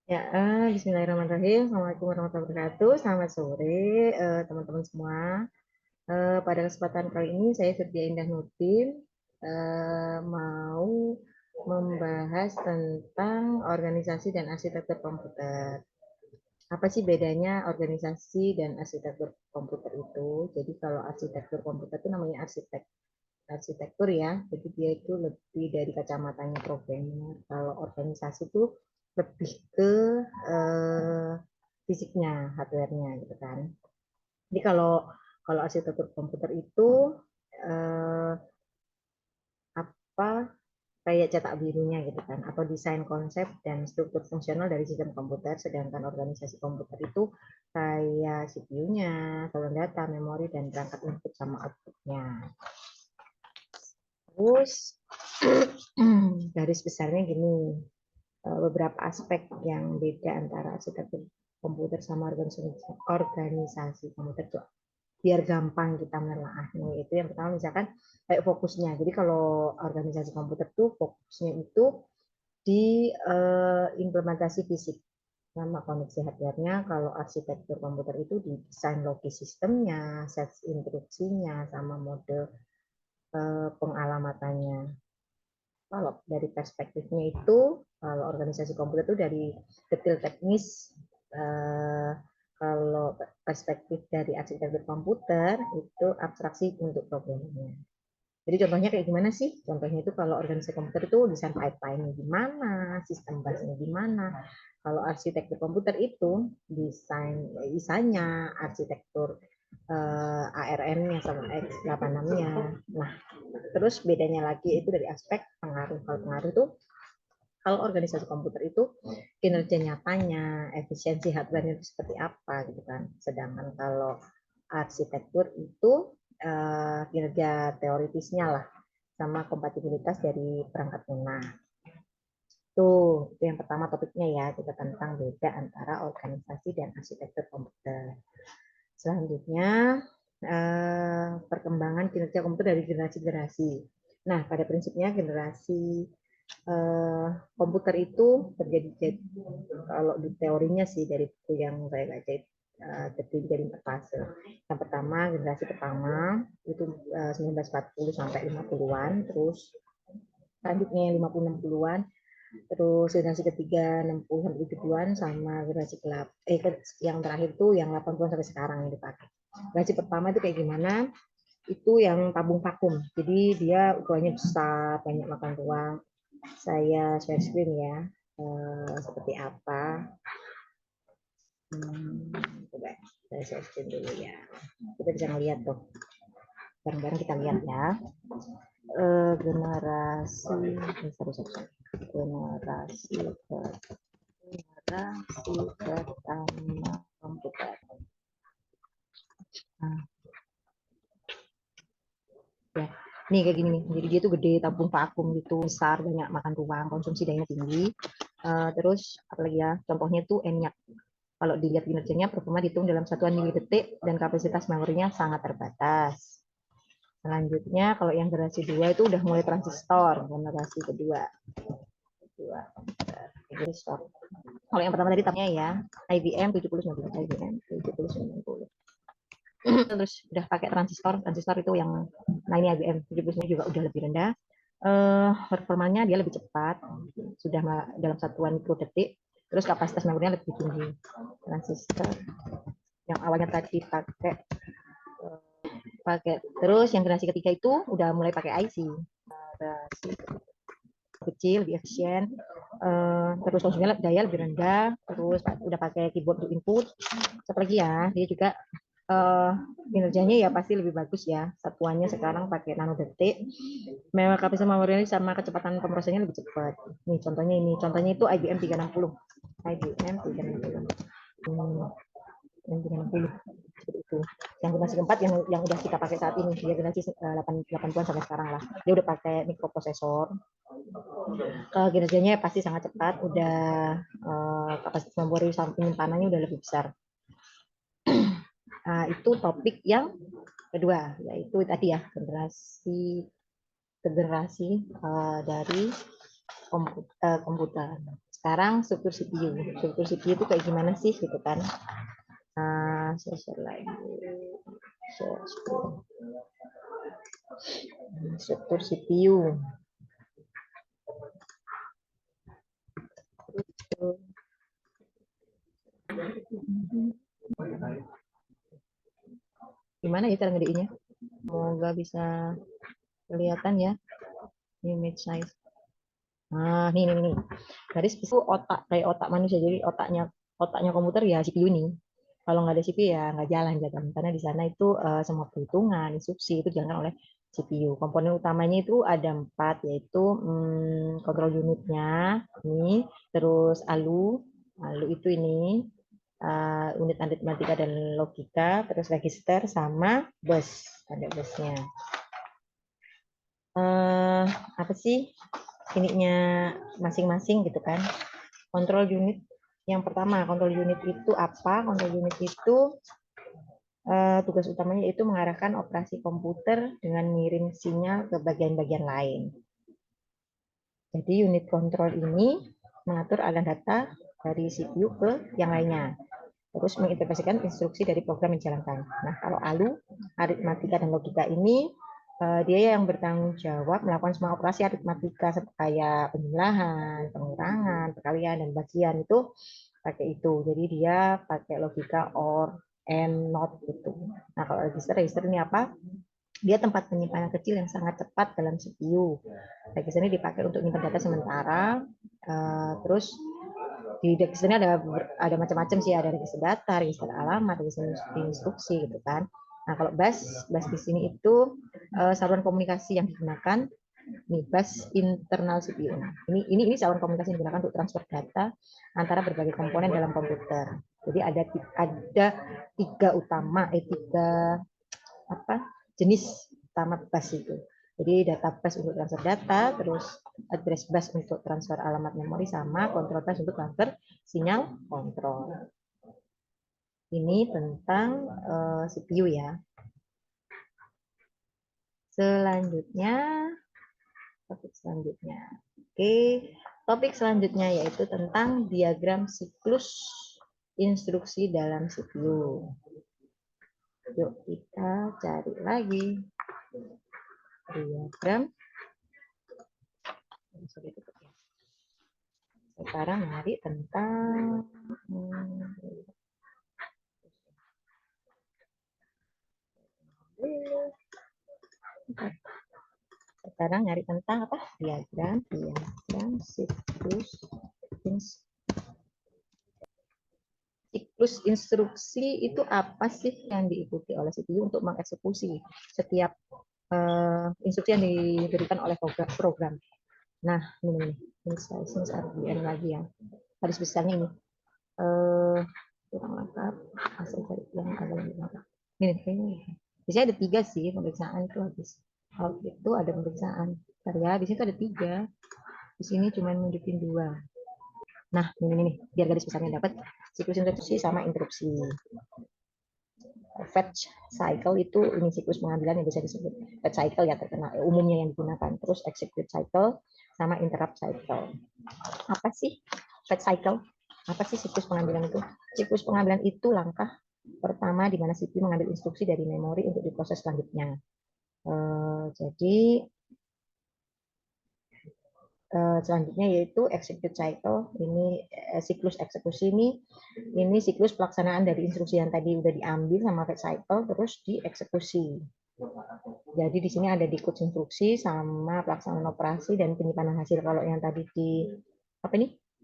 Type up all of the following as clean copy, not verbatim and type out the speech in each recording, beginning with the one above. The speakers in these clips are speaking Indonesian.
Ya, Bismillahirrahmanirrahim. Assalamualaikum warahmatullahi wabarakatuh. Selamat sore, teman-teman semua. Pada kesempatan kali ini saya Firdia Indah Nurdin mau membahas tentang organisasi dan arsitektur komputer. Apa sih bedanya organisasi dan arsitektur komputer itu? Jadi kalau arsitektur komputer itu namanya arsitektur ya, jadi dia itu lebih dari kacamatanya programmer. Kalau organisasi itu lebih ke eh, fisiknya, hardware-nya gitu kan. Jadi kalau kalau arsitektur komputer itu eh, apa kayak cetak birunya gitu kan, atau desain konsep dan struktur fungsional dari sistem komputer, sedangkan organisasi komputer itu kayak CPU-nya, saluran data, memori, dan perangkat input sama output-nya. Terus garis besarnya gini, beberapa aspek yang beda antara arsitektur komputer sama organisasi komputer tuh biar gampang kita menelaahnya. Itu yang pertama misalkan kayak fokusnya. Jadi kalau organisasi komputer tuh fokusnya itu di implementasi fisik sama koneksi hardware-nya. Kalau arsitektur komputer itu di desain logis sistemnya, set instruksinya, sama mode pengalamannya. Kalau dari perspektifnya itu, kalau organisasi komputer itu dari detail teknis, eh, kalau perspektif dari arsitektur komputer itu abstraksi untuk programnya. Jadi contohnya kayak gimana sih? Contohnya itu kalau organisasi komputer itu desain pipeline-nya gimana, sistem busnya gimana. Kalau arsitektur komputer itu desain isanya, arsitektur ARM-nya sama X86-nya. Nah, terus bedanya lagi itu dari aspek pengaruh. Kalau pengaruh itu kalau organisasi komputer itu kinerja nyatanya, efisiensi hardware itu seperti apa gitu kan. Sedangkan kalau arsitektur itu kinerja teoritisnya lah sama kompatibilitas dari perangkat lunak. Itu yang pertama topiknya ya, kita tentang beda antara organisasi dan arsitektur komputer. Selanjutnya perkembangan kinerja komputer dari generasi-generasi. Nah, pada prinsipnya generasi eh, komputer itu terjadi kalau di teorinya sih dari buku yang saya baca terdiri dari 4 fase. Yang pertama, generasi pertama itu 1940 sampai 50-an, terus selanjutnya 50-60-an, terus generasi ketiga 60 sampai 70-an, sama generasi yang terakhir tuh yang 80-an sampai sekarang yang dipakai. Generasi pertama itu kayak gimana? Itu yang tabung vakum. Jadi dia ukurannya besar, banyak makan ruang. Saya share screen ya. Seperti apa? Coba saya share screen dulu ya. Kita bisa ngeliat tuh. Bareng-bareng kita lihat ya. Generasi, generasi pertama komputer. Nah, ya. Nih kayak gini nih. Jadi dia tuh gede, tabung vakum gitu, besar, banyak makan ruang, konsumsi dayanya tinggi. Terus apalagi ya? Contohnya tuh ENIAC. Kalau dilihat kinerjanya, performa dihitung dalam satuan milidetik dan kapasitas memorinya sangat terbatas. Selanjutnya, kalau yang generasi 2 itu udah mulai transistor, generasi kedua. Transistor. Kalau yang pertama tadi tanya ya, IBM 7090, IBM 7090. Terus udah pakai transistor, transistor itu yang, nah ini IBM 7090 juga udah lebih rendah. Performanya dia lebih cepat, sudah dalam satuan mikrodetik, terus kapasitas memorinya lebih tinggi. Transistor yang awalnya tadi pakai terus yang generasi ketiga itu udah mulai pakai IC, kecil, lebih efisien, terus konsumsinya daya lebih rendah, terus udah pakai keyboard untuk input. Satu lagi ya, dia juga kinerjanya ya pasti lebih bagus ya. Satuannya sekarang pakai nanodetik. Memang kapasitas memori sama kecepatan pemrosesannya lebih cepat. Nih contohnya itu IBM 360. IBM 360. Yang 360 seperti itu. Yang generasi keempat yang udah kita pakai saat ini, dia generasi 80-an sampai sekarang lah. Dia udah pakai mikroprosesor. Kinerjanya pasti sangat cepat, udah kapasitas memori penyimpanannya udah lebih besar. Itu topik yang kedua, yaitu tadi ya generasi dari komputer. sekarang struktur CPU. Struktur CPU itu kayak gimana sih gitu kan? Share lagi. Share screen. Struktur CPU. Gimana ya cara ngedinya? Semoga bisa kelihatan ya. Image size. Nah, nih. Garis itu otak kayak otak manusia. Jadi otaknya komputer ya CPU nih. Kalau nggak ada CPU ya nggak jalan karena di sana itu semua perhitungan, instruksi itu dijalankan oleh CPU. Komponen utamanya itu ada 4 yaitu kontrol unitnya ini, terus ALU itu ini unit aritmatika dan logika, terus register sama bus, ada busnya. Apa sih ininya masing-masing gitu kan? Kontrol unit yang pertama, kontrol unit itu apa? Kontrol unit itu tugas utamanya itu mengarahkan operasi komputer dengan mengirim sinyal ke bagian-bagian lain. Jadi unit kontrol ini mengatur aliran data dari CPU ke yang lainnya. Terus menginterpretasikan instruksi dari program yang dijalankan. Nah, kalau ALU, aritmatika dan logika ini, dia yang bertanggung jawab melakukan semua operasi aritmatika kayak penjumlahan, pengurangan, perkalian, dan bagian itu pakai itu. Jadi dia pakai logika OR, AND, NOT gitu. Nah, kalau register ini apa? Dia tempat penyimpanan kecil yang sangat cepat dalam CPU. Register ini dipakai untuk menyimpan data sementara. Terus di register ini ada macam-macam sih, ada register data, register alamat, register instruksi gitu kan. Nah, kalau bus di sini itu saluran komunikasi yang digunakan nih, bus internal CPU. Ini saluran komunikasi yang digunakan untuk transfer data antara berbagai komponen dalam komputer. Jadi ada tiga jenis utama bus itu. Jadi data bus untuk transfer data, terus address bus untuk transfer alamat memori, sama control bus untuk transfer sinyal kontrol. Ini tentang CPU ya. Selanjutnya, topik selanjutnya. Oke, topik selanjutnya yaitu tentang diagram siklus instruksi dalam CPU. Yuk kita cari lagi diagram. Sekarang mari tentang nyari tentang apa? Diagram siklus instruksi itu apa sih yang diikuti oleh CPU untuk mengeksekusi setiap instruksi yang diberikan oleh program. Nah, ini instructions RBN lagi yang garis besarnya ini. Kurang lengkap, hasil cari yang agak lebih lengkap. Ini biasanya ada 3 sih pemeriksaan itu habis. Kalau itu ada pemeriksaan. Ya, di situ ada 3. Di sini cuma nunjukin 2. Nah, ini biar garis besarnya dapat siklus instruksi sama interupsi. Fetch cycle itu ini siklus pengambilan yang bisa disebut fetch cycle ya, terkenal umumnya yang digunakan. Terus execute cycle sama interrupt cycle. Apa sih fetch cycle? Apa sih siklus pengambilan itu? Siklus pengambilan itu langkah pertama di mana CPU mengambil instruksi dari memori untuk diproses selanjutnya. Jadi selanjutnya yaitu execute cycle. Ini siklus eksekusi ini siklus pelaksanaan dari instruksi yang tadi udah diambil sama fetch cycle terus dieksekusi. Jadi di sini ada decode instruksi sama pelaksanaan operasi dan penyimpanan hasil. Kalau yang tadi di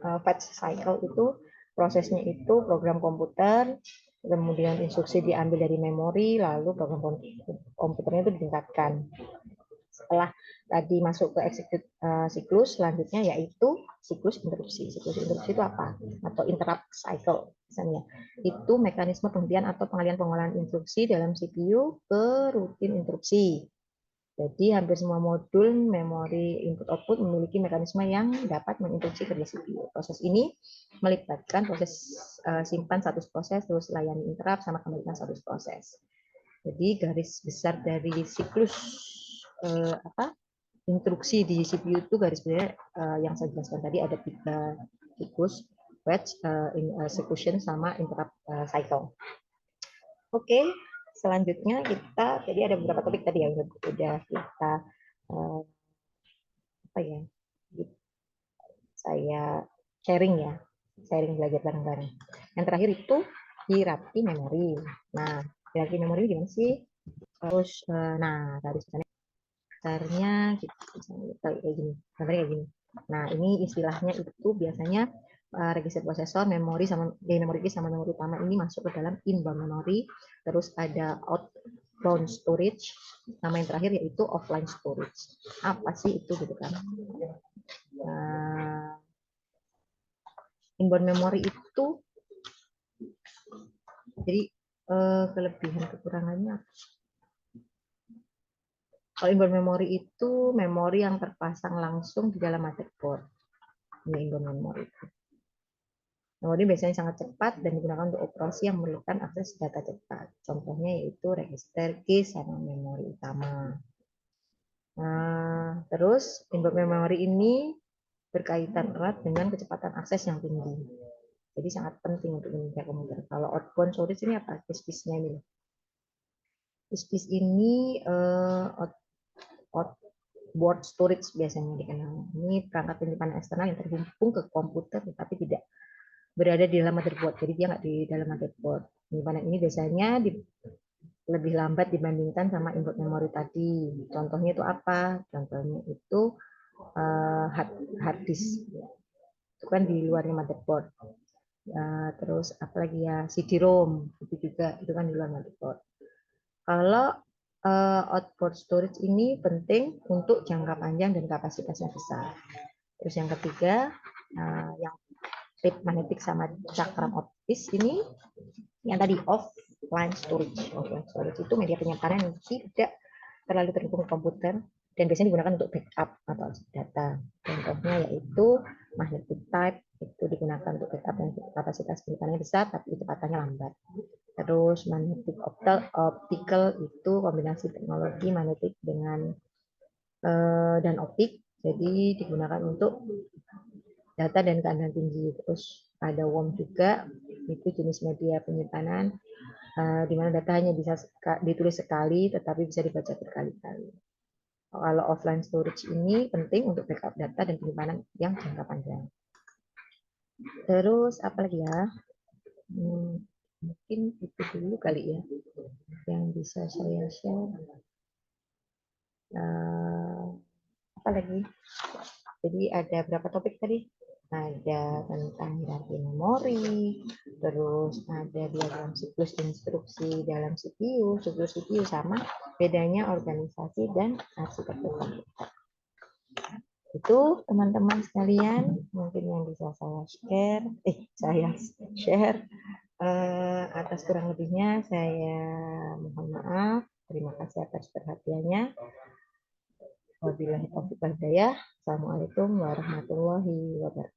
fetch cycle itu prosesnya itu program komputer, kemudian instruksi diambil dari memori, lalu program komputernya itu ditingkatkan. Setelah tadi masuk ke execute siklus, selanjutnya yaitu siklus interupsi. Siklus interupsi itu apa? Atau interrupt cycle misalnya. Itu mekanisme penghentian atau pengalihan pengolahan instruksi dalam CPU ke rutin interupsi. Jadi hampir semua modul memori input output memiliki mekanisme yang dapat menginstruksi kerja CPU. Proses ini melibatkan proses simpan status proses, terus layani interrupt, sama kembalikan status proses. Jadi garis besar dari siklus instruksi di CPU itu garis besar yang saya jelaskan tadi ada cyclus, batch, execution, sama interrupt cycle. Oke, selanjutnya kita, jadi ada beberapa topik tadi yang udah kita apa ya, saya sharing belajar bareng-bareng. Yang terakhir itu hierarki memori. Nah, hierarki memori gimana sih? Terus, nah tadi dasarnya kayak gini, kayak gini. Nah, ini istilahnya itu biasanya register prosesor, memori sama memori disk sama memori utama ini masuk ke dalam inbound memory. Terus ada outbound storage, sama yang terakhir yaitu offline storage. Apa sih itu gitu kan? Nah, inbound memory itu jadi kelebihan kekurangannya. Kalau inbound memory itu memori yang terpasang langsung di dalam motherboard. Ini inbound memory. Memori biasanya sangat cepat dan digunakan untuk operasi yang memerlukan akses data cepat. Contohnya yaitu register, keys, sama memori utama. Nah, terus inbound memory ini berkaitan erat dengan kecepatan akses yang tinggi. Jadi sangat penting untuk media komputer. Kalau outbound storage ini apa? Disk-disknya ini. Disk-disk ini outboard storage biasanya dikenal. Ini perangkat penyimpanan eksternal yang terhubung ke komputer tetapi tidak berada di dalam motherboard. Jadi dia nggak di dalam motherboard. Penyimpanan ini biasanya lebih lambat dibandingkan sama input memori tadi. Contohnya itu apa? Contohnya itu hard disk. Itu kan di luarnya motherboard. Terus apalagi ya, CD-ROM itu juga, itu kan di luar motherboard. Kalau outboard storage ini penting untuk jangka panjang dan kapasitasnya besar. Terus yang ketiga, yang tape magnetik sama cakram optis ini yang tadi offline storage. Offline storage itu media penyimpanan yang tidak terlalu terhubung ke komputer dan biasanya digunakan untuk backup atau data. Contohnya yaitu magnetic tape, itu digunakan untuk backup dan kapasitas penyimpanannya besar tapi kecepatannya lambat. Terus magnetic optical itu kombinasi teknologi magnetik dengan dan optik, jadi digunakan untuk data dan keadaan tinggi. Terus ada WOM juga, itu jenis media penyimpanan di mana data hanya bisa ditulis sekali tetapi bisa dibaca berkali-kali. Kalau offline storage ini penting untuk backup data dan penyimpanan yang jangka panjang. Terus apa lagi ya? Mungkin itu dulu kali ya yang bisa saya share. Apa lagi? Jadi ada berapa topik tadi? Ada tentang hierarki memori, terus ada diagram siklus instruksi dalam CPU, siklus CPU sama bedanya organisasi dan arsitektur komputer. Itu teman-teman sekalian mungkin yang bisa saya share. Atas kurang lebihnya saya mohon maaf. Terima kasih atas perhatiannya. Wabillahi taufiq wal hidayah. Assalamualaikum warahmatullahi wabarakatuh.